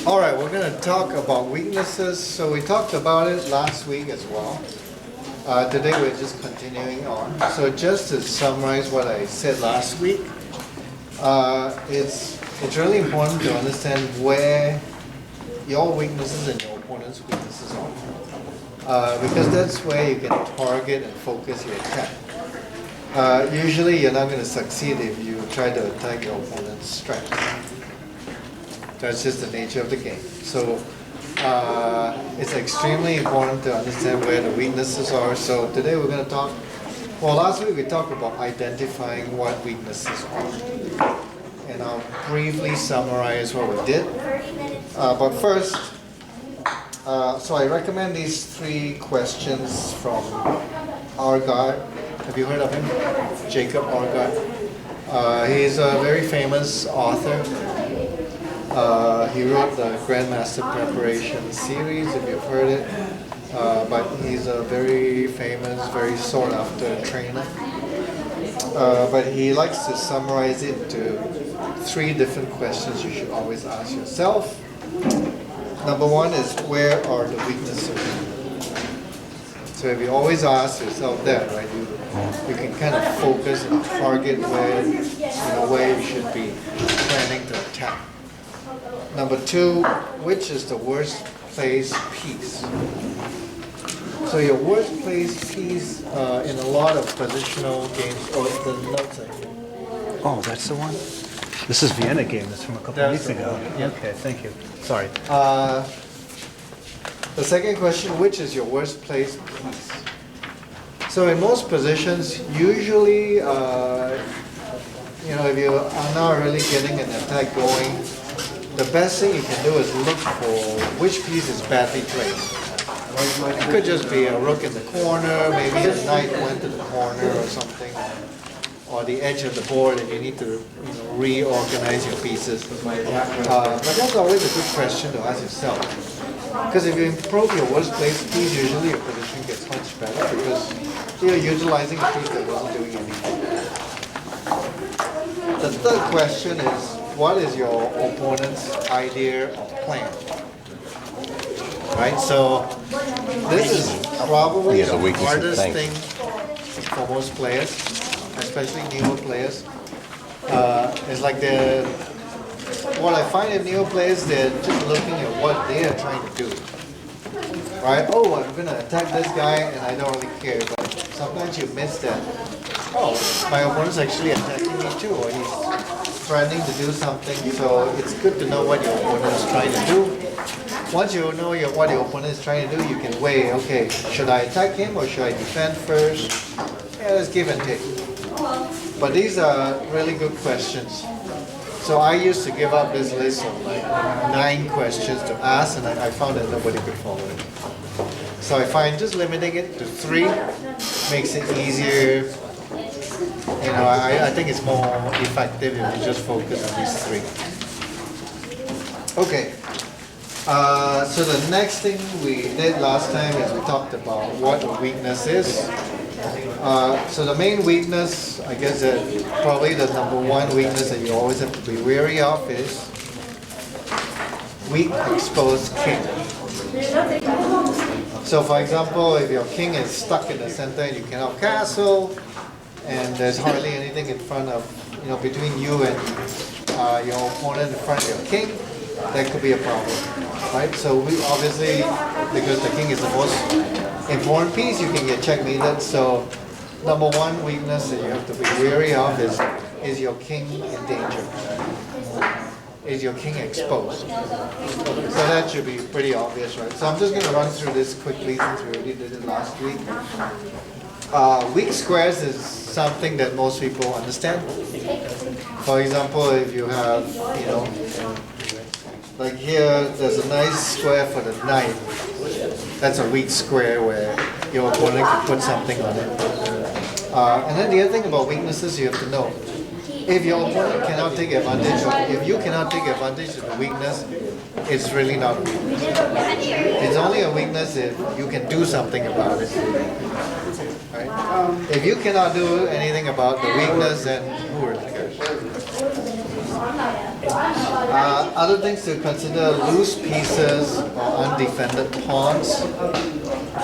All right, we're going to talk about weaknesses. So we talked about it last week as well. Today we're just continuing on. So just to summarize what I said last week, it's really important to understand where your weaknesses and your opponent's weaknesses are. Because that's where you can target and focus your attack. Usually you're not going to succeed if you try to attack your opponent's strength. That's just the nature of the game. So it's extremely important to understand where the weaknesses are. So today we're going to talk, well, last week we talked about identifying what weaknesses are. And I'll briefly summarize what we did. But first, so I recommend these 3 questions from Argyle. Have you heard of him? Jacob Argyle. He's a very famous author. He wrote the Grandmaster Preparation series, if you've heard it. But he's a very famous, very sought after trainer. But he likes to summarize it into 3 different questions you should always ask yourself. Number 1 is, where are the weaknesses? So if you always ask yourself that, right, you can kind of focus and target where you should be planning to attack. Number 2, which is the worst placed piece? So your worst placed piece in a lot of positional games, the notes are here. Oh, that's the one? This is Vienna game. That's from a couple of weeks ago. Okay, thank you. Sorry. The second question, which is your worst placed piece? So in most positions, usually, if you are not really getting an attack going, the best thing you can do is look for which piece is badly placed. It could just be a rook in the corner, maybe a knight went to the corner or something, or the edge of the board and you need to reorganize your pieces. But that's always a good question to ask yourself. Because if you improve your worst placed piece, usually your position gets much better because you're utilizing a piece that wasn't doing anything. The third question is, what is your opponent's idea or plan? Right, so this is probably the hardest thing for most players, especially newer players. It's like what I find in newer players, they're just looking at what they are trying to do. Right? Oh, I'm going to attack this guy and I don't really care. But sometimes you miss that. Oh, my opponent's actually attacking me too, or he's threatening to do something. So it's good to know what your opponent is trying to do. Once you know what your opponent is trying to do, you can weigh, okay, should I attack him or should I defend first? Yeah, let's give and take. But these are really good questions. So I used to give up this list of like 9 questions to ask, and I found that nobody could follow it. So I find just limiting it to 3 makes it easier. I think it's more effective if you just focus on these 3. Okay. So the next thing we did last time is we talked about what a weakness is. So the main weakness, I guess that probably the number 1 weakness that you always have to be wary of is weak exposed king. So for example, if your king is stuck in the center and you cannot castle, and there's hardly anything in front of, between you and your opponent in front of your king, that could be a problem, right? So we obviously, because the king is the most important piece, you can get checkmated. So number 1 weakness that you have to be wary of is your king in danger? Is your king exposed? So that should be pretty obvious, right? So I'm just going to run through this quickly since we already did it last week. Weak squares is something that most people understand. For example, if you have, like here, there's a nice square for the knight. That's a weak square where your opponent can put something on it. And then the other thing about weaknesses you have to know. If your opponent cannot take advantage of, if you cannot take advantage of the weakness, it's really not a weakness. It's only a weakness if you can do something about it. Right? If you cannot do anything about the weakness, then who really cares? Other things to consider: loose pieces or undefended pawns.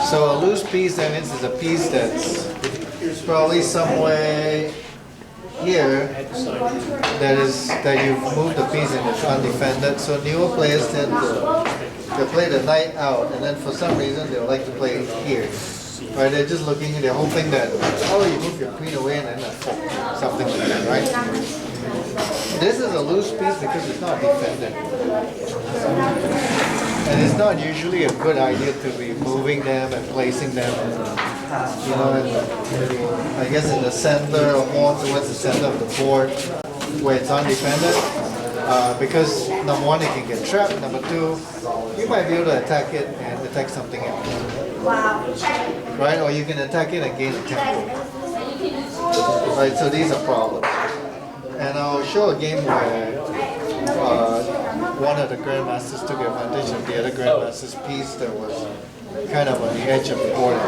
So a loose piece, that means it's a piece that's probably somewhere here that you've moved the piece and it's undefended. So newer players tend to play the knight out, and then for some reason they like to play it here. Right? They're just looking, they're hoping that you move your queen away and then a fork, something like that, right? This is a loose piece because it's not defended. And it's not usually a good idea to be moving them and placing them, I guess in the center or more towards the center of the board where it's undefended. Because number one, it can get trapped. Number two, you might be able to attack it and attack something else. Right? Or you can attack it and gain a tempo. Right? So these are problems. And I'll show a game where one of the grandmasters took advantage of the other grandmaster's piece that was kind of on the edge of the board and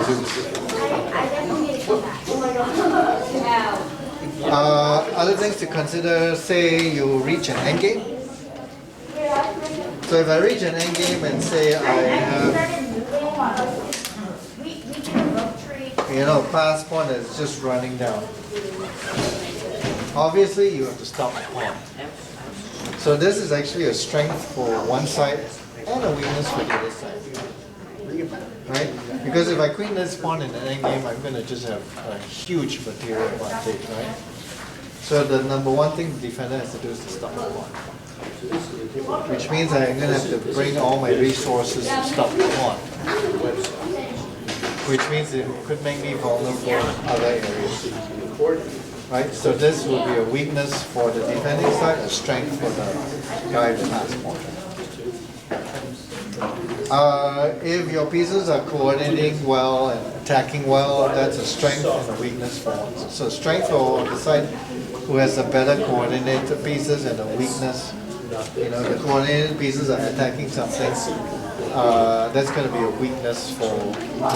other things to consider, say you reach an endgame. So if I reach an endgame and say I have pass pawn that's just running down. Obviously you have to stop the pawn. So this is actually a strength for one side and a weakness for the other side. Right? Because if I queen this pawn in an endgame, I'm going to just have a huge material advantage, right? So the number one thing the defender has to do is to stop the pawn. Which means I'm going to have to bring all my resources to stop the pawn. Which means it could make me vulnerable in other areas. Right? So this will be a weakness for the defending side, a strength for the guy with pass pawn. If your pieces are coordinating well and attacking well, that's a strength and a weakness for one. So strength for the side who has the better coordinated pieces, and a weakness, the coordinated pieces are attacking something. That's going to be a weakness for the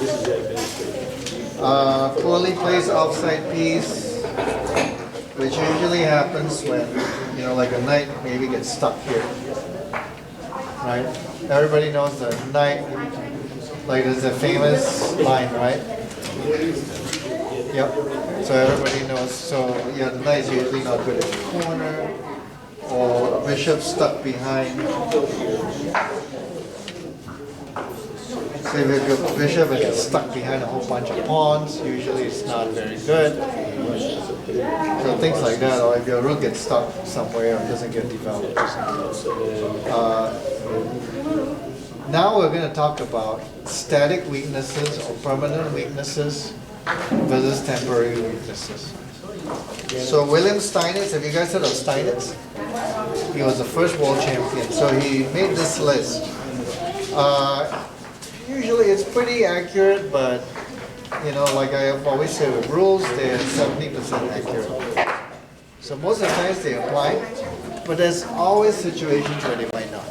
defender. Poorly placed offside piece, which usually happens when, like a knight maybe gets stuck here. Right? Everybody knows the knight, like there's a famous line, right? Yep. So everybody knows. So yeah, the knight is usually not good at the corner, or bishop stuck behind. So if your bishop is stuck behind a whole bunch of pawns, usually it's not very good. So things like that, or if your rook gets stuck somewhere and doesn't get developed. Now we're going to talk about static weaknesses or permanent weaknesses versus temporary weaknesses. So William Steinitz, have you guys heard of Steinitz? He was the first world champion. So he made this list. Usually it's pretty accurate, but like I have always said with rules, they're 70% accurate. So most of the times they apply, but there's always situations where they might not.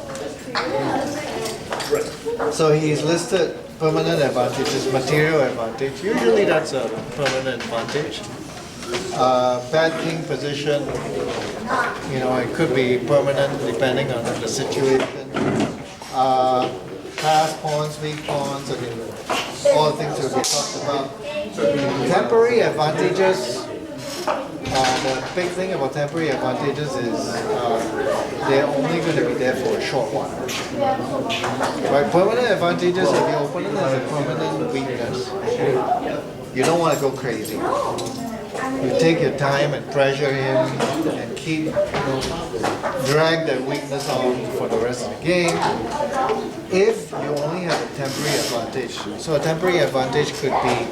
So he's listed permanent advantages, material advantage. Usually that's a permanent advantage. Bad king position, it could be permanent depending on the situation. Pass pawns, weak pawns, all the things that we talked about. Temporary advantages. The big thing about temporary advantages is they're only going to be there for a short while. Right? Permanent advantages, if your opponent has a permanent weakness, you don't want to go crazy. You take your time and pressure him and keep, drag that weakness on for the rest of the game. If you only have a temporary advantage, so a temporary advantage could be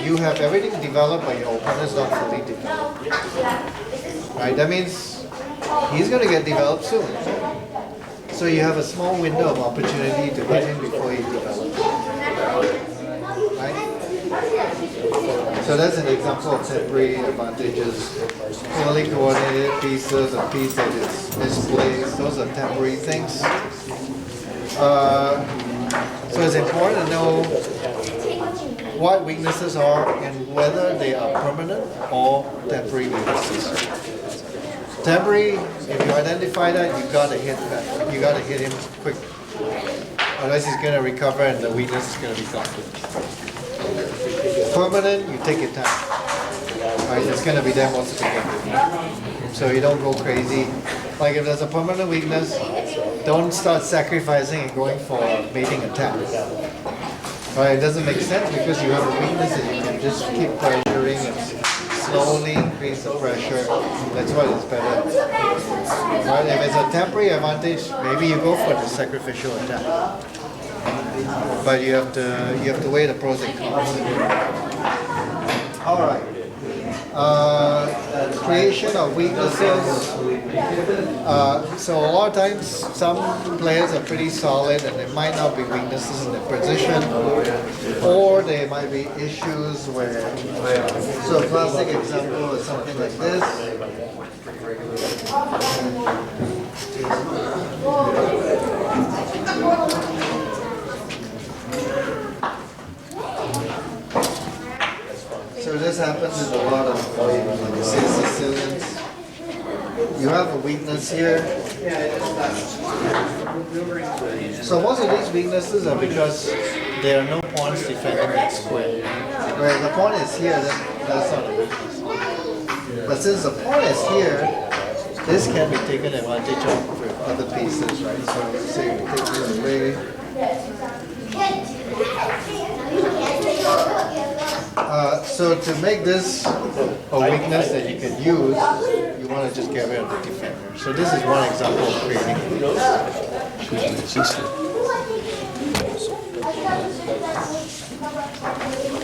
you have everything developed but your opponent is not fully developed. Right? That means he's going to get developed soon. So you have a small window of opportunity to hit him before he develops. Right? So that's an example of temporary advantages. Poorly coordinated pieces, a piece that is misplaced, those are temporary things. So it's important to know what weaknesses are and whether they are permanent or temporary weaknesses. temporary, if you identify that, you gotta hit that. You gotta hit him quick. Otherwise he's gonna recover and the weakness is gonna be gone. Permanent, you take your time. Right, it's gonna be there most of the game. So you don't go crazy. Like if there's a permanent weakness, don't start sacrificing and going for mating attack. Right, it doesn't make sense because you have a weakness and you can just keep pressuring and slowly increase the pressure. That's why it's better. Right, if it's a temporary advantage, maybe you go for the sacrificial attack. But you have to weigh the pros and cons. All right. Creation of weaknesses. So a lot of times some players are pretty solid and there might not be weaknesses in their position, or there might be issues where, so a classic example is something like this. So this happens in a lot of, like say, Sicilians. You have a weakness here. So most of these weaknesses are because there are no pawns defending that square. Whereas the pawn is here, then that's not a weakness. But since the pawn is here, this can be taken advantage of with other pieces, right? So let's say we take this away. So to make this a weakness that you can use, you want to just get rid of the defender. So this is one example of creating weakness.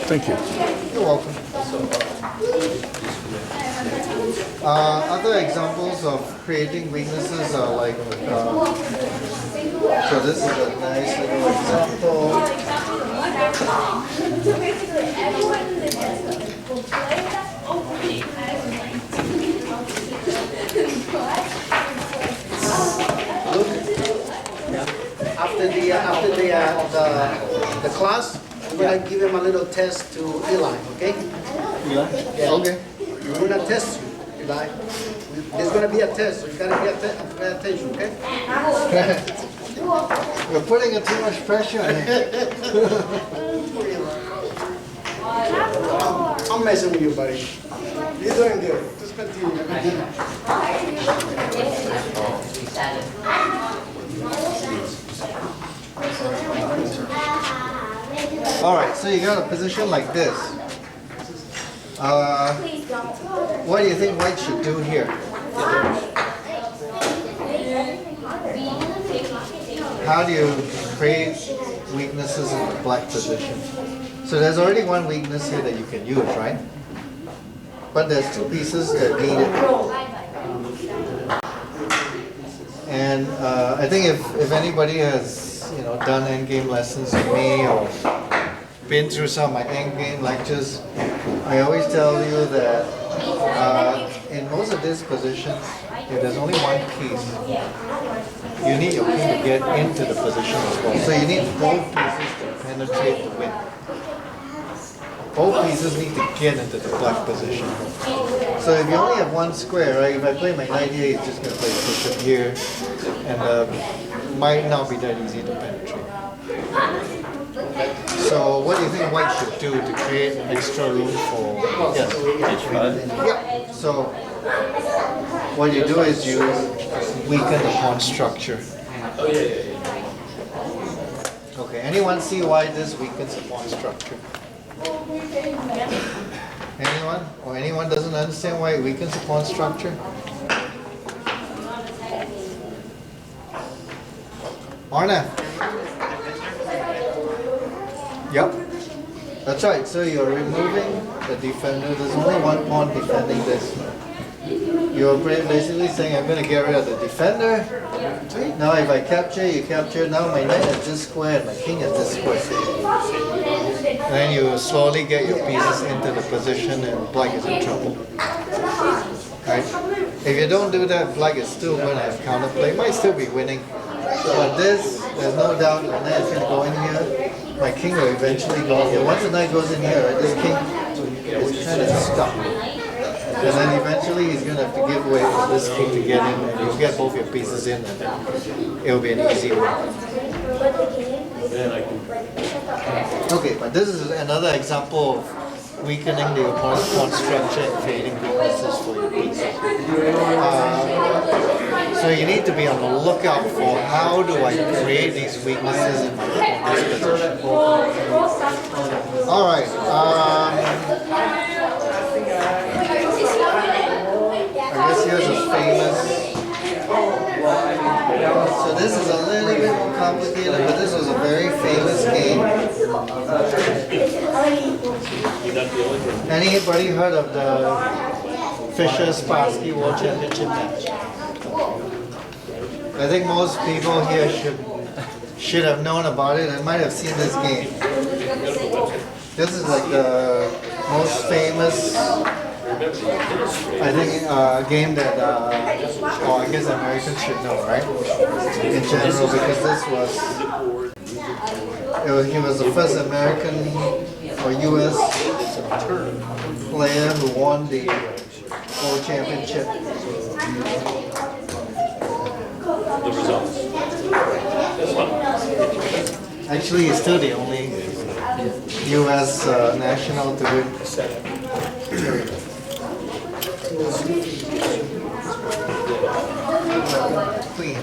Thank you. You're welcome. Other examples of creating weaknesses are like, so this is a nice little example. After the class, we're gonna give him a little test to Eli, okay? Yeah. Yeah. Okay. We're gonna test you, Eli. There's gonna be a test, so you gotta pay attention, okay? You're putting too much pressure on him. I'm messing with you, buddy. You're doing good. Just continue. All right, so you got a position like this. What do you think white should do here? How do you create weaknesses in the black position? So there's already one weakness here that you can use, right? But there's two pieces that need it. And I think if anybody has done endgame lessons with me or been through some of my endgame lectures, I always tell you that in most of these positions, if there's only one piece, you need your king to get into the position as well. So you need both pieces to penetrate the win. Both pieces need to get into the black position. So if you only have one square, right? If I play my knight here, it's just going to play bishop here, and might not be that easy to penetrate. So what do you think white should do to create an extra room for? Yes. Yeah. So what you do is you weaken the pawn structure. Okay. Anyone see why this weakens the pawn structure? Anyone? Or anyone doesn't understand why it weakens the pawn structure? Arna? Yep. That's right. So you're removing the defender. There's only one pawn defending this. You're basically saying, I'm going to get rid of the defender. Now if I capture, you capture. Now my knight is this square and my king is this square. And then you slowly get your pieces into the position and black is in trouble. Right? If you don't do that, black is still going to have counterplay. Might still be winning. But this, there's no doubt the knight is going to go in here. My king will eventually go in here. Once the knight goes in here, right, this king is kind of stuck. And then eventually he's going to have to give way for this king to get in, and you'll get both your pieces in, and it'll be an easy win. Okay, but this is another example of weakening the opponent's pawn structure and creating weaknesses for your pieces. So you need to be on the lookout for how do I create these weaknesses in my opponent's position. Alright, I guess here's a famous. So this is a little bit more complicated, but this was a very famous game. Anybody heard of the Fischer-Spassky World Championship match? I think most people here should have known about it and might have seen this game. This is like the most famous, I think, game that, I guess Americans should know, right? In general, because he was the first American or U.S. player who won the World Championship. The results. Actually, he's still the only U.S. national to win. Queen.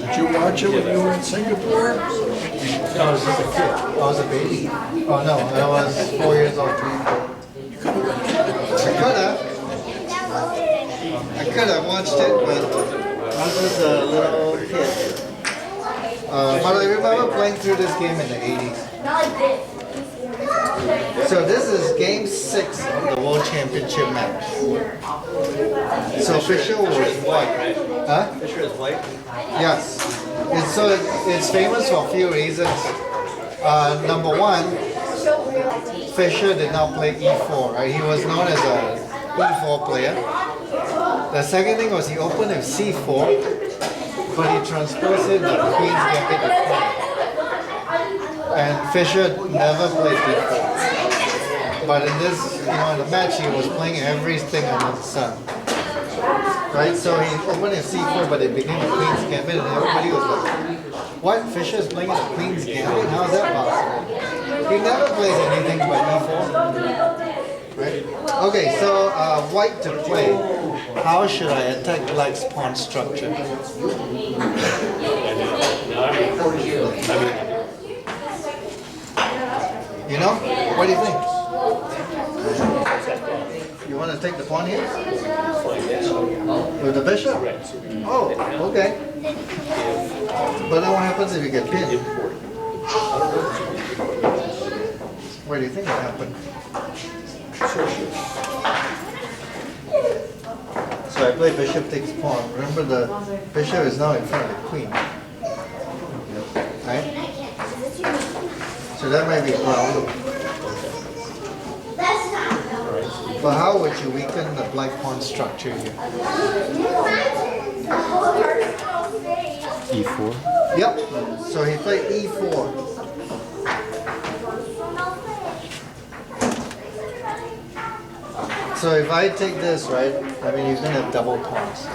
Did you watch it when you were in Singapore? I was just a kid. I was a baby. Oh no, I was 4 years old. I could have watched it, but I was just a little kid. But I remember playing through this game in the 80s. So this is game 6 of the World Championship match. So Fischer was white. Huh? Fischer is white. Yes. It's famous for a few reasons. Number one, Fischer did not play e4, right? He was known as a e4 player. The second thing was he opened with c4, but he transposed it the queen's gambit to pawn. And Fischer never played d4. But in this, in the match, he was playing everything under the sun. Right? So he opened his c4, but it became a queen's gambit, and everybody was like, what? Fischer is playing a queen's gambit? How is that possible? He never plays anything but e4. Right? Okay, so white to play. How should I attack black's pawn structure? You know? What do you think? You want to take the pawn here? With the bishop? Oh, okay. But then what happens if you get pinned? What do you think will happen? So I play bishop takes pawn. Remember the bishop is now in front of the queen. Right? So that might be a problem. But how would you weaken the black pawn structure here? E4. Yep. So he played e4. So if I take this, right, I mean, you're going to have double pawns.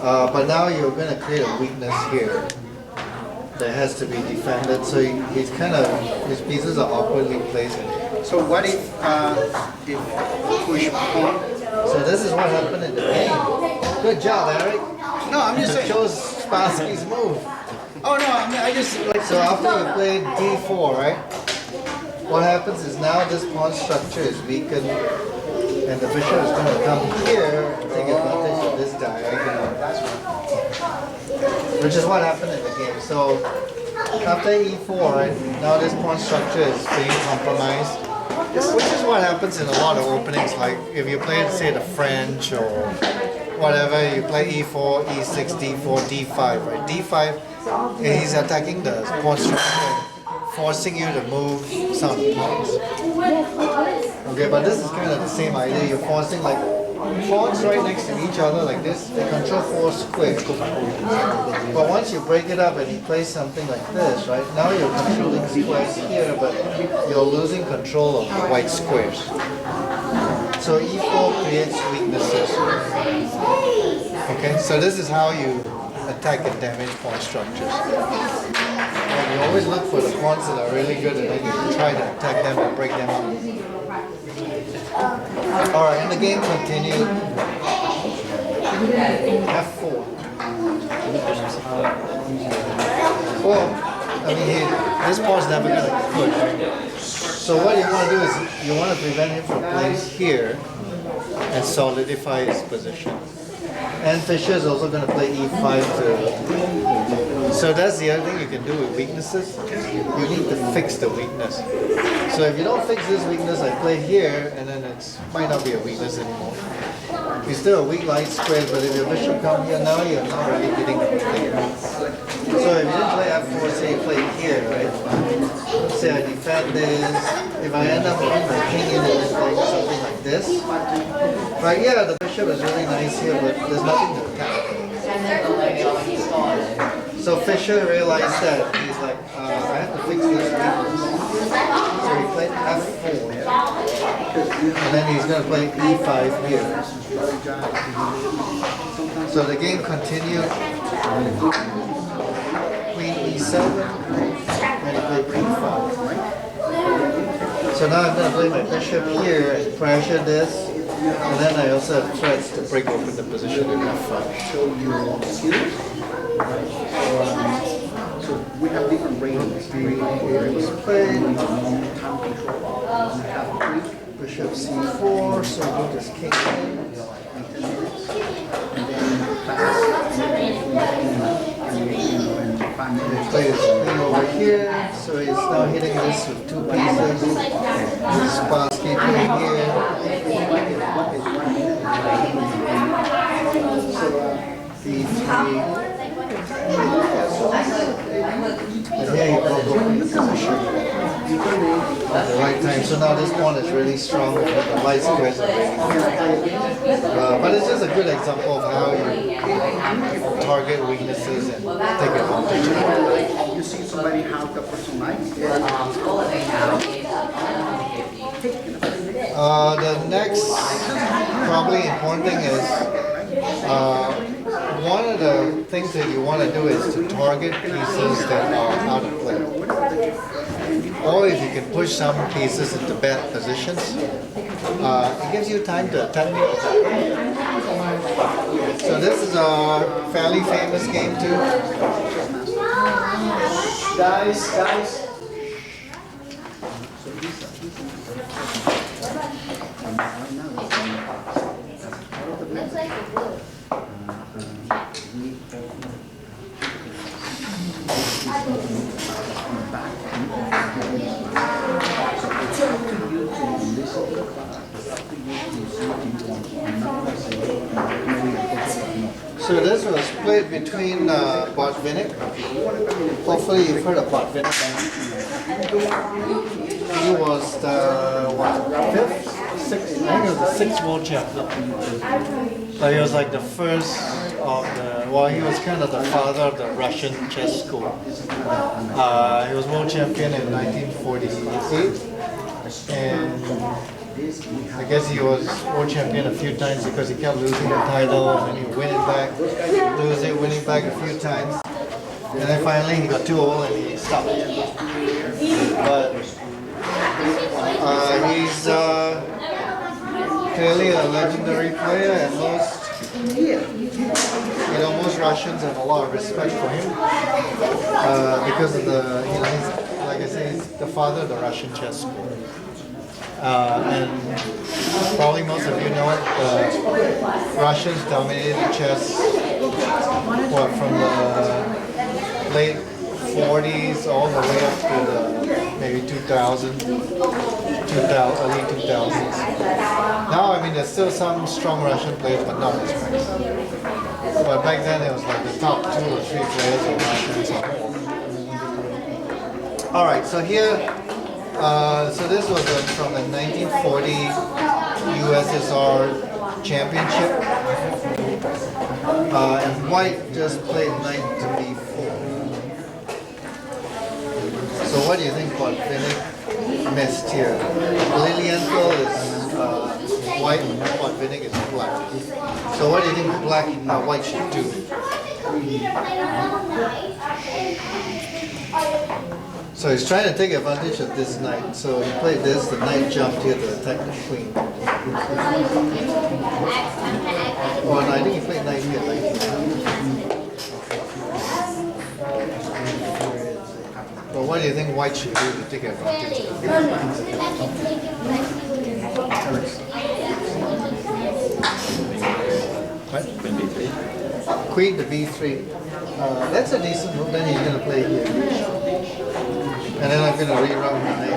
But now you're going to create a weakness here that has to be defended. So he's kind of, his pieces are awkwardly placed. So what if push pawn? So this is what happened in the game. Good job, Eric. No, I'm just It saying. shows Spassky's move. Oh no, I mean I just like. So after you played d4, right? What happens is now this pawn structure is weakened, and the bishop is going to come here and take advantage of this diagonal. Which is what happened in the game. So after e4, right? Now this pawn structure is being compromised. Which is what happens in a lot of openings, like if you play, say, the French or whatever, you play e4, e6, d4, d5, right? d5, he's attacking the pawn structure, forcing you to move some of the pawns. Okay, but this is kind of the same idea. You're forcing like pawns right next to each other like this, they control 4 squares. But once you break it up and you play something like this, right, now you're controlling squares here, but you're losing control of the white squares. So e4 creates weaknesses. Okay, so this is how you attack and damage pawn structures. And you always look for the pawns that are really good, and then you try to attack them and break them up. Alright, and the game continued. F4. Well, I mean, this pawn's never going to push. So what you want to do is you want to prevent him from playing here and solidify his position. And Fischer is also going to play e5 to... So that's the other thing you can do with weaknesses. You need to fix the weakness. So if you don't fix this weakness, I play here, and then it might not be a weakness anymore. It's still a weak light square, but if your bishop comes here now, you're not really hitting the player. So if you didn't play f4, say you play here, right? Say I defend this. If I end up putting my king in and playing something like this, right? Yeah, the bishop is really nice here, but there's nothing to attack. So Fischer realized that he's like, I have to fix this weakness. So he played f4, and then he's going to play e5 here. So the game continued. Queen e7, and he played e5. So now I'm going to play my bishop here and pressure this, and then I also have threats to break open the position in f5. So we have different ratings. Bishop c4, so go this king in. He plays thing over here, so he's now hitting this with 2 pieces. Spassky playing here. D3. And here you go in the position at the right time. So now this pawn is really strong, but the light squares are really good. But it's just a good example of how you target weaknesses and take advantage of it. You see somebody have the personalized. The next probably important thing is one of the things that you want to do is to target pieces that are out of play. Or if you can push some pieces into bad positions, it gives you time to attack it. So this is a fairly famous game too. Guys. So this was played between Botvinnik. Hopefully you've heard of Botvinnik. He was the sixth? I think it was the 6th world champion. So he was like the first of the, well, he was kind of the father of the Russian chess school. He was world champion in 1948. And I guess he was world champion a few times because he kept losing the title and then he win it back, lose it, win it back a few times. And then finally he got too old and he stopped. But he's clearly a legendary player, and most Russians have a lot of respect for him because of the, he's, like I say, he's the father of the Russian chess school. And probably most of you know it, the Russians dominated chess from the late 40s all the way up to the maybe 2000, early 2000s. Now, I mean, there's still some strong Russian players, but not as many. But back then, it was like the top 2 or 3 players of Russians. All right, so here, so this was from the 1940 USSR championship. And white just played knight to b4. So what do you think Botvinnik missed here? Lilienthal is white, Botvinnik is black. So what do you think white should do? So he's trying to take advantage of this knight. So he played this, the knight jumped here to attack the queen. Oh no, I think he played knight here. But what do you think white should do to take advantage of it? What? Queen to b3. That's a decent move. Then he's going to play here. And then I'm going to reroute my knight.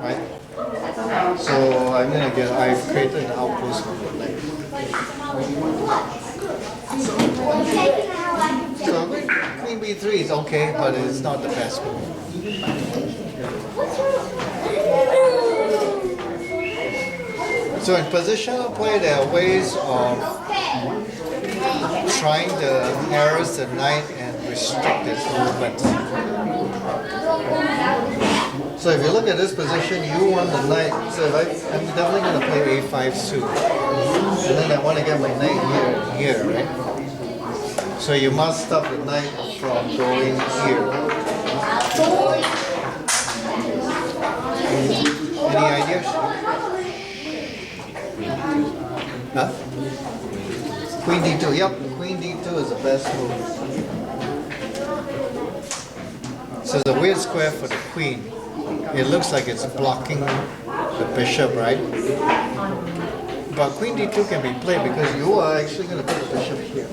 Right? So I'm going to get, I've created an outpost for the knight. So queen b3 is okay, but it's not the best move. So in positional play, there are ways of trying to harass the knight and restrict its movement. So if you look at this position, you want the knight. So if I'm definitely going to play a5 suit, and then I want to get my knight here and here, right? So you must stop the knight from going here. Any ideas? Huh? Queen d2. Yep, queen d2 is the best move. So it's a weird square for the queen. It looks like it's blocking the bishop, right? But queen d2 can be played because you are actually going to put the bishop here.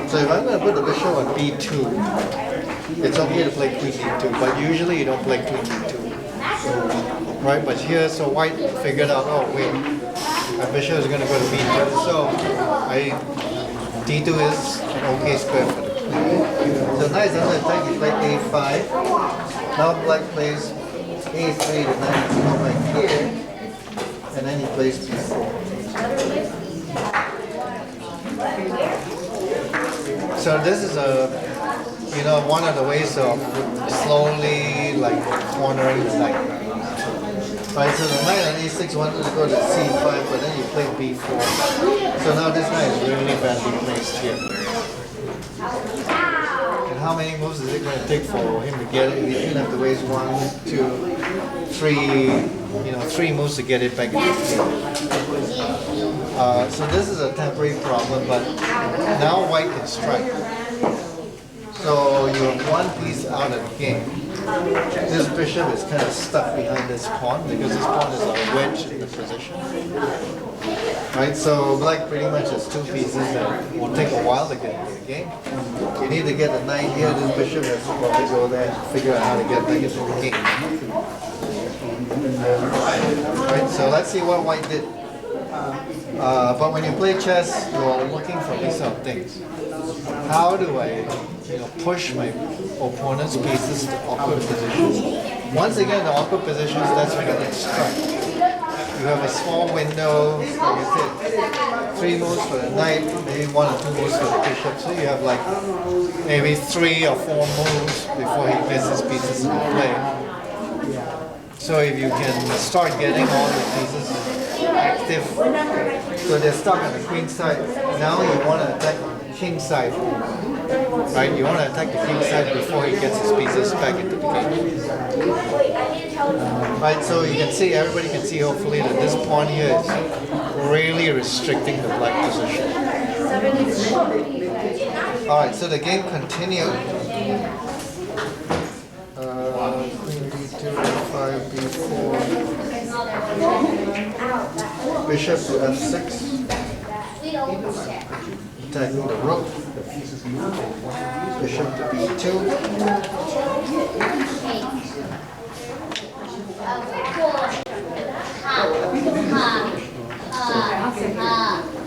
So if I'm going to put the bishop on b2, it's okay to play queen d2, but usually you don't play queen d2. Right, but here, so white figured out, oh wait, my bishop is going to go to b2, so d2 is an okay square for the queen. So knight is under attack, he played a5. Now black plays a3, the knight is come back here, and then he plays d4. So this is one of the ways of slowly cornering the knight. Right, so the knight on a6 wanted to go to c5, but then you played b4. So now this knight is really badly placed here. And how many moves is it going to take for him to get it? He's going to have to waste 1, 2, 3, 3 moves to get it back into the game. So this is a temporary problem, but now white can strike. So you have one piece out of the game. This bishop is kind of stuck behind this pawn because this pawn is a wedge in the position. Right, so black pretty much has two pieces that will take a while to get into the game. You need to get the knight here, this bishop has to probably go there and figure out how to get back into the game. Right, so let's see what white did. But when you play chess, you're looking for these sort of things. How do I push my opponent's pieces to awkward positions? Once again, the awkward positions, that's when you get struck. You have a small window, like I said, 3 moves for the knight, maybe 1 or 2 moves for the bishop. So you have maybe 3 or 4 moves before he gets his pieces into play. So if you can start getting all the pieces active, so they're stuck on the queen side. Now you want to attack the king side, right? You want to attack the king side before he gets his pieces back into the game. Right, so you can see, everybody can see hopefully that this pawn here is really restricting the black position. Alright, so the game continued. Queen d2, f5, b4. Bishop to f6. Attacking the rook. Bishop to b2.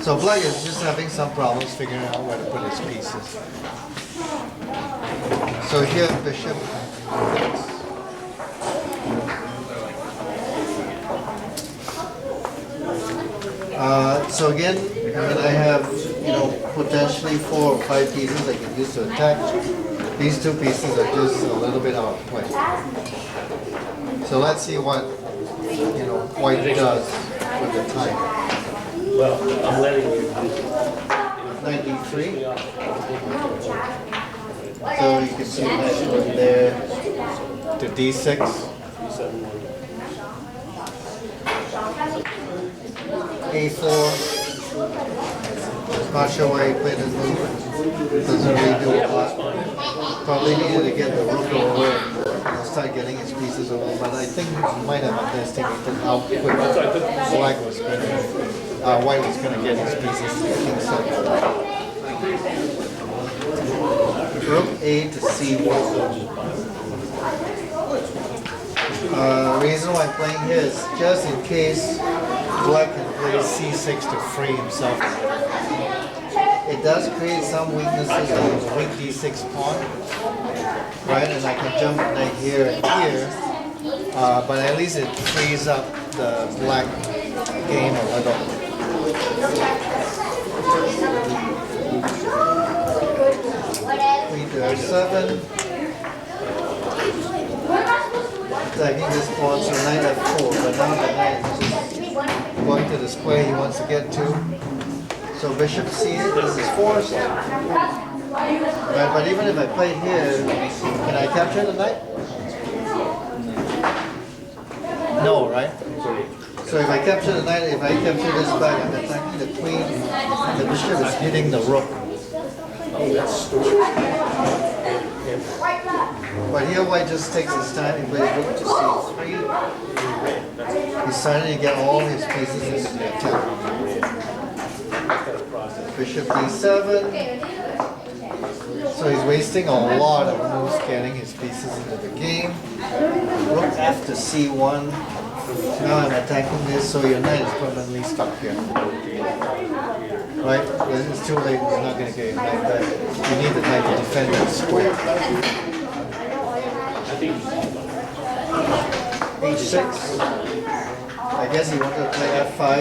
So black is just having some problems figuring out where to put his pieces. So here bishop. So again, when I have, potentially 4 or 5 pieces I can use to attack, these 2 pieces are just a little bit out of play. So let's see what, white does with the time. Well, I'm letting you. 93. So you can see that from there to D6. A4. Not sure why he played his move. Doesn't really do a lot. Probably needed to get the rook over and start getting his pieces over. But I think he might have underestimated how quick white was going to get his pieces to the king side. Rook A to C1. Reason why I'm playing here is just in case black can play C6 to free himself. It does create some weaknesses on the weak D6 pawn, right? And I can jump knight here and here, but at least it frees up the black game a little. Queen to F7. Attacking this pawn, so knight F4, but now the knight is just going to the square he wants to get to. So bishop C8, this is forced. Right, but even if I play here, can I capture the knight? No, right? So if I capture the knight, if I capture this back, I'm attacking the queen, the bishop is hitting the rook. But here white just takes his time, he plays rook to C3. He's starting to get all his pieces into the attack. Bishop D7. So he's wasting a lot of moves getting his pieces into the game. Rook F to C1. Now I'm attacking this, so your knight is permanently stuck here. Right? It's too late, he's not going to get your knight back. You need the knight to defend that square. H6. I guess he wanted to play F5,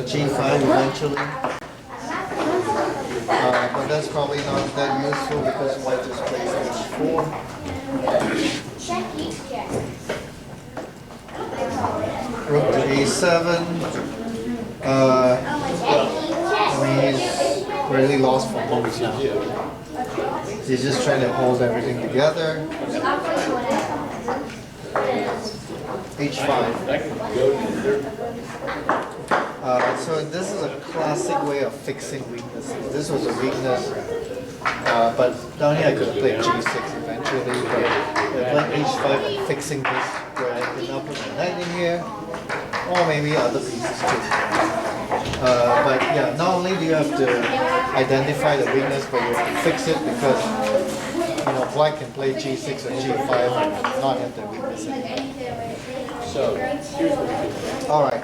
G5 eventually. But that's probably not that useful because white just plays H4. Rook to A7. He's really lost for moves now. He's just trying to hold everything together. H5. So this is a classic way of fixing weaknesses. This was a weakness, but down here I could have played G6 eventually, but I played H5 and fixing this where I can now put my knight in here, or maybe other pieces too. But yeah, not only do you have to identify the weakness, but you have to fix it because black can play G6 or G5 and not have the weakness anymore. Alright.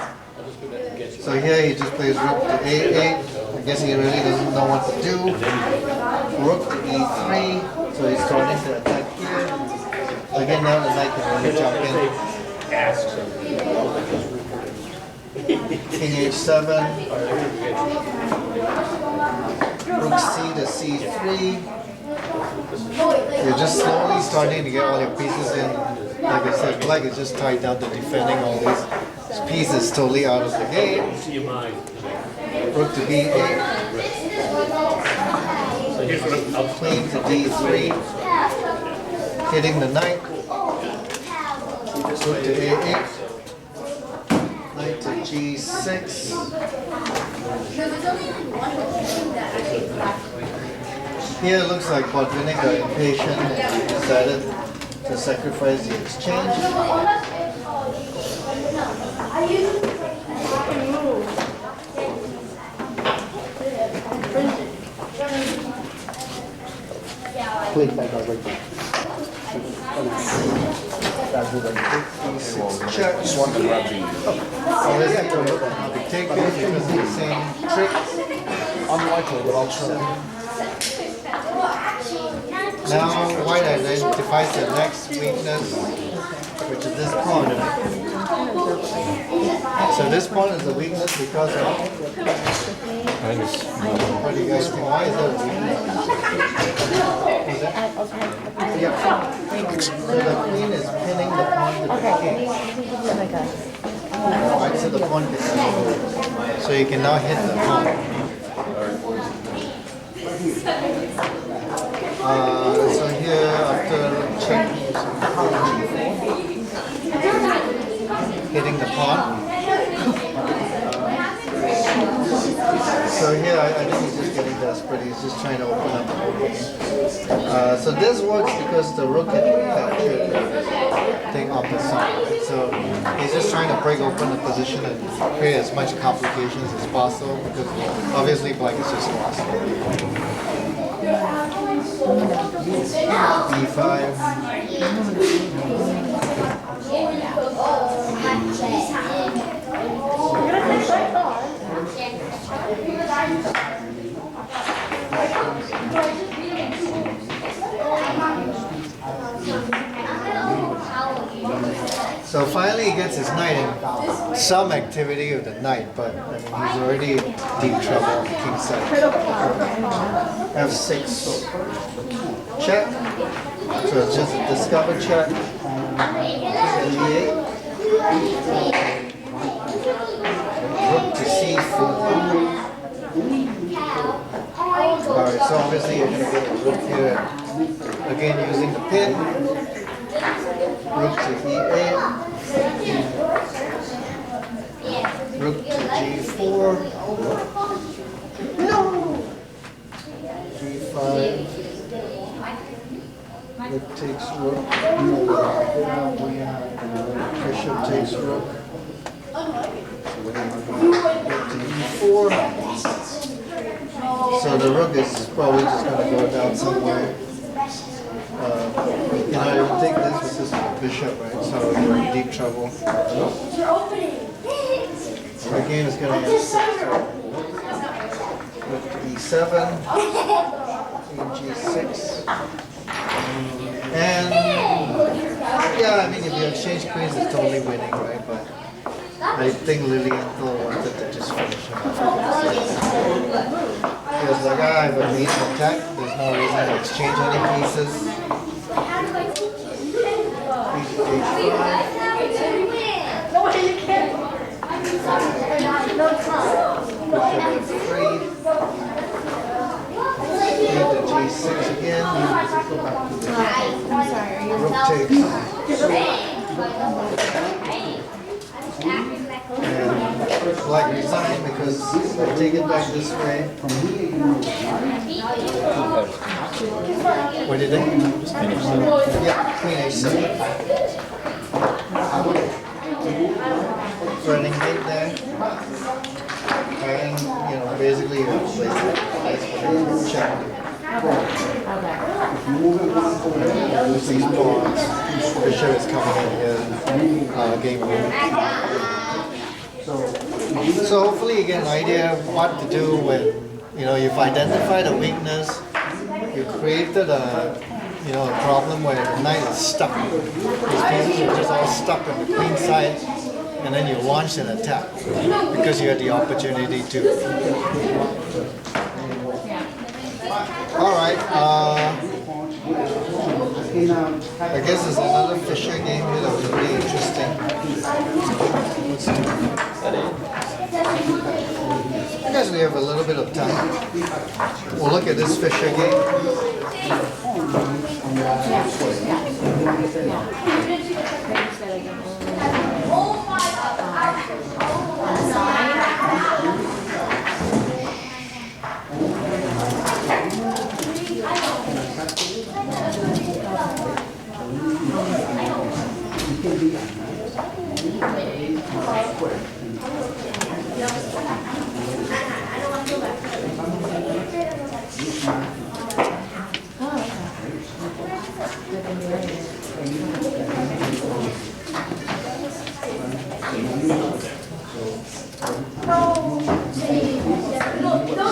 So here he just plays rook to A8. I guess he really doesn't know what to do. Rook to E3. So he's starting to attack here. Again, now the knight can really jump in. King H7. Rook C to C3. You're just slowly starting to get all your pieces in. Like I said, black is just tied down to defending all these. His piece is totally out of the game. Rook to B8. Queen to D3. Hitting the knight. Rook to A8. Knight to G6. Here it looks like Botvinnik got impatient and decided to sacrifice the exchange. Click back on right there. Check. Just want to grab the. Obviously, I'll be taken because of the same trick. Unlikely, but I'll try. Now, white identifies the next weakness. which is this pawn. So this pawn is a weakness because of. What do you guys think? Why is it a weakness? Is it? Yeah. So the queen is pinning the pawn to the king. Right, so the pawn gets moved. So you can now hit the pawn. So here after check, hitting the pawn. So here I think he's just getting desperate. He's just trying to open up the opening. So this works because the rook can capture the thing off the side. So he's just trying to break open the position and create as much complications as possible because obviously black is just lost. E5. So finally he gets his knight in some activity with the knight, but I mean, he's already in deep trouble on the king side. F6 check. So it's just a discover check. G8. Rook to C4. Alright, so obviously you're going to get a rook here. Again using the pin. Rook to E8. Rook to G4. G5. Rook takes rook. Bishop takes rook. Rook to E4. So the rook is probably just going to go down somewhere. You know, you take this is the bishop, right? So you're in deep trouble. So again, it's going to get 6. Rook to E7. G6. And yeah, I mean, if you exchange queens, it's totally winning, right? But I think Lilienthal wanted to just finish him off. He was like, I have a mate attack. There's no reason to exchange any pieces. To G6 again. Rook takes. And black resign because I take it back this way. What did they? Yeah, Queen H7. Running mate there. And you know, basically you place it check. Lose these pawns. Bishop is coming in here. Game over. So hopefully you get an idea of what to do when you've identified a weakness. You created a problem where the knight is stuck. His pieces are just all stuck on the queen side. And then you launch an attack because you had the opportunity to. All right. I guess there's another Fischer game here that was really interesting. I guess we have a little bit of time. We'll look at this Fischer game.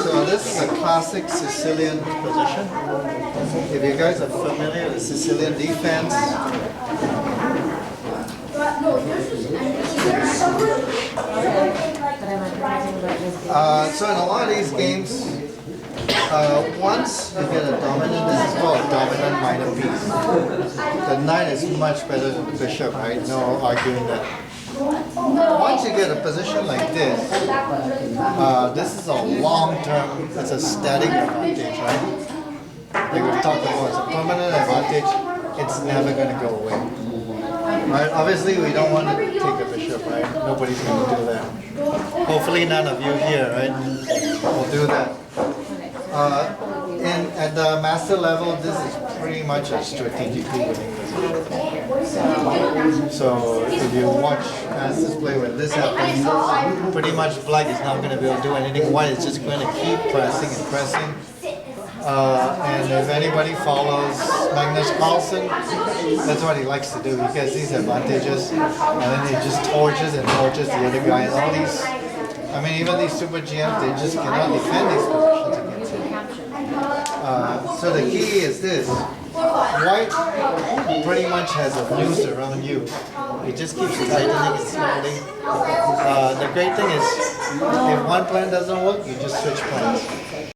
So this is a classic Sicilian position. If you guys are familiar with Sicilian defense, So in a lot of these games, once you get a dominant, this is called a dominant minor piece. The knight is much better than the bishop, right? No arguing that. Once you get a position like this, this is a long-term, it's a static advantage, right? Like we've talked about, it's a permanent advantage, it's never going to go away. Right? Obviously, we don't want to take the bishop, right? Nobody's going to do that. Hopefully none of you here, right, will do that. At the master level, this is pretty much a strategically winning position. So if you watch masters play when this happens, pretty much black is not going to be able to do anything. White is just going to keep pressing and pressing. And if anybody follows Magnus Carlsen, that's what he likes to do. He gets these advantages, and then he just torches and torches the other guy. And all these, I mean, even these super GMs, they just cannot defend these positions against him. So the key is this. White pretty much has a noose around you. It just keeps tightening it slowly. The great thing is, if one plan doesn't work, you just switch plans.